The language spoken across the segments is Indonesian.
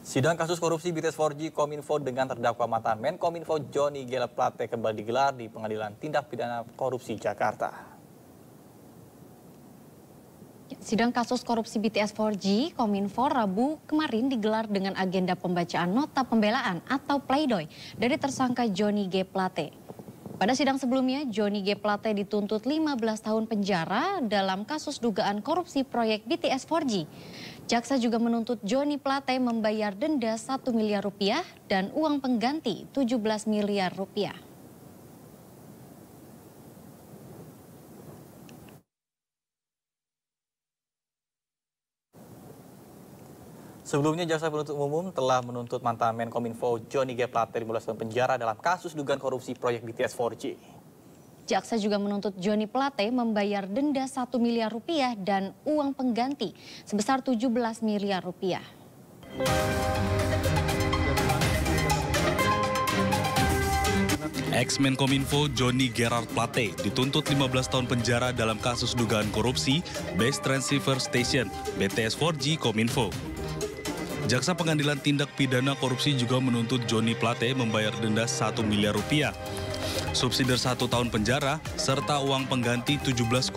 Sidang kasus korupsi BTS 4G Kominfo dengan terdakwa mantan Menkominfo Johnny G. Plate kembali digelar di Pengadilan Tindak Pidana Korupsi Jakarta. Sidang kasus korupsi BTS 4G Kominfo Rabu kemarin digelar dengan agenda pembacaan nota pembelaan atau pleidoy dari tersangka Johnny G. Plate. Pada sidang sebelumnya, Johnny G. Plate dituntut 15 tahun penjara dalam kasus dugaan korupsi proyek BTS 4G. Jaksa juga menuntut Johnny Plate membayar denda 1 miliar rupiah dan uang pengganti 17 miliar rupiah. Sebelumnya, jaksa penuntut umum telah menuntut mantan Menkominfo Johnny G. Plate 15 tahun penjara dalam kasus dugaan korupsi proyek BTS 4G. Jaksa juga menuntut Johnny Plate membayar denda 1 miliar rupiah dan uang pengganti sebesar 17 miliar rupiah. Ex-Menkominfo Johnny Gerard Plate dituntut 15 tahun penjara dalam kasus dugaan korupsi Base Transceiver Station BTS 4G Kominfo. Jaksa Pengadilan Tindak Pidana Korupsi juga menuntut Johnny Plate membayar denda 1 miliar rupiah, subsidi 1 tahun penjara, serta uang pengganti 17,8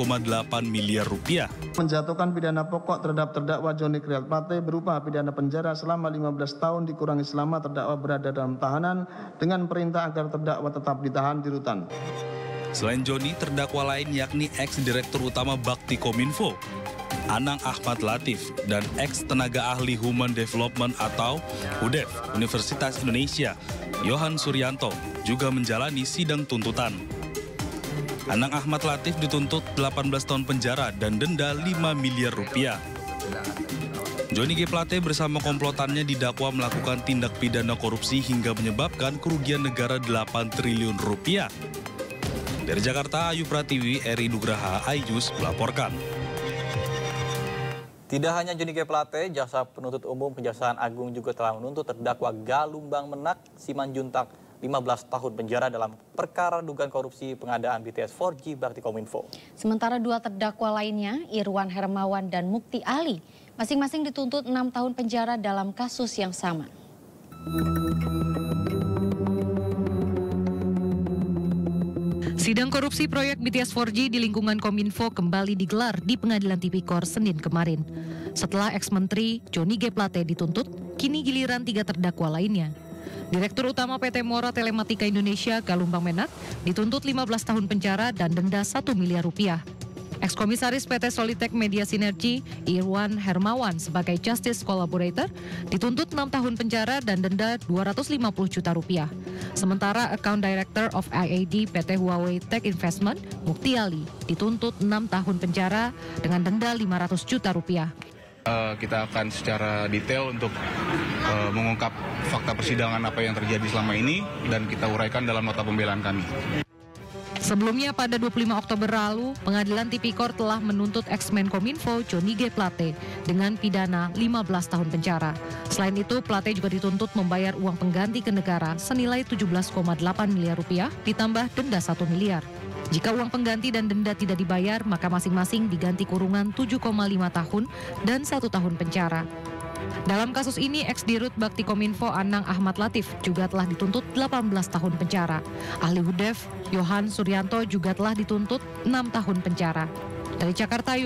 miliar rupiah. Menjatuhkan pidana pokok terhadap terdakwa Johnny Gerard Plate berupa pidana penjara selama 15 tahun dikurangi selama terdakwa berada dalam tahanan dengan perintah agar terdakwa tetap ditahan di rutan. Selain Johnny, terdakwa lain yakni ex-direktur utama Bakti Kominfo, Anang Ahmad Latif, dan ex-tenaga ahli Human Development atau HUDEF Universitas Indonesia, Yohan Suryanto, juga menjalani sidang tuntutan. Anang Ahmad Latif dituntut 18 tahun penjara dan denda 5 miliar rupiah. Johnny G. Plate bersama komplotannya didakwa melakukan tindak pidana korupsi hingga menyebabkan kerugian negara 8 triliun rupiah. Dari Jakarta, Ayu Pratiwi, Eri Nugraha, iNews melaporkan. Tidak hanya Johnny G. Plate, jaksa penuntut umum Kejaksaan Agung juga telah menuntut terdakwa Galumbang Menak Simanjuntak 15 tahun penjara dalam perkara dugaan korupsi pengadaan BTS 4G Bakti Kominfo. Sementara dua terdakwa lainnya, Irwan Hermawan dan Mukti Ali, masing-masing dituntut 6 tahun penjara dalam kasus yang sama. Sidang korupsi proyek BTS 4G di lingkungan Kominfo kembali digelar di Pengadilan Tipikor Senin kemarin. Setelah ex-menteri Johnny G. Plate dituntut, kini giliran 3 terdakwa lainnya. Direktur Utama PT Mora Telematika Indonesia Galumbang Menak dituntut 15 tahun penjara dan denda 1 miliar rupiah. Ex-komisaris PT Solitech Media Sinergi Irwan Hermawan sebagai Justice Collaborator dituntut 6 tahun penjara dan denda 250 juta rupiah. Sementara Account Director of IAD PT Huawei Tech Investment Mukti Ali dituntut 6 tahun penjara dengan denda 500 juta rupiah. Kita akan secara detail untuk mengungkap fakta persidangan apa yang terjadi selama ini dan kita uraikan dalam nota pembelaan kami. Sebelumnya pada 25 Oktober lalu, Pengadilan Tipikor telah menuntut ex-Menkominfo Johnny G. Plate dengan pidana 15 tahun penjara. Selain itu, Plate juga dituntut membayar uang pengganti ke negara senilai 17,8 miliar rupiah ditambah denda 1 miliar. Jika uang pengganti dan denda tidak dibayar, maka masing-masing diganti kurungan 7,5 tahun dan 1 tahun penjara. Dalam kasus ini, ex-dirut Bakti Kominfo Anang Ahmad Latif juga telah dituntut 18 tahun penjara. Ahli HUDEF Yohan Suryanto juga telah dituntut 6 tahun penjara. Dari Jakarta,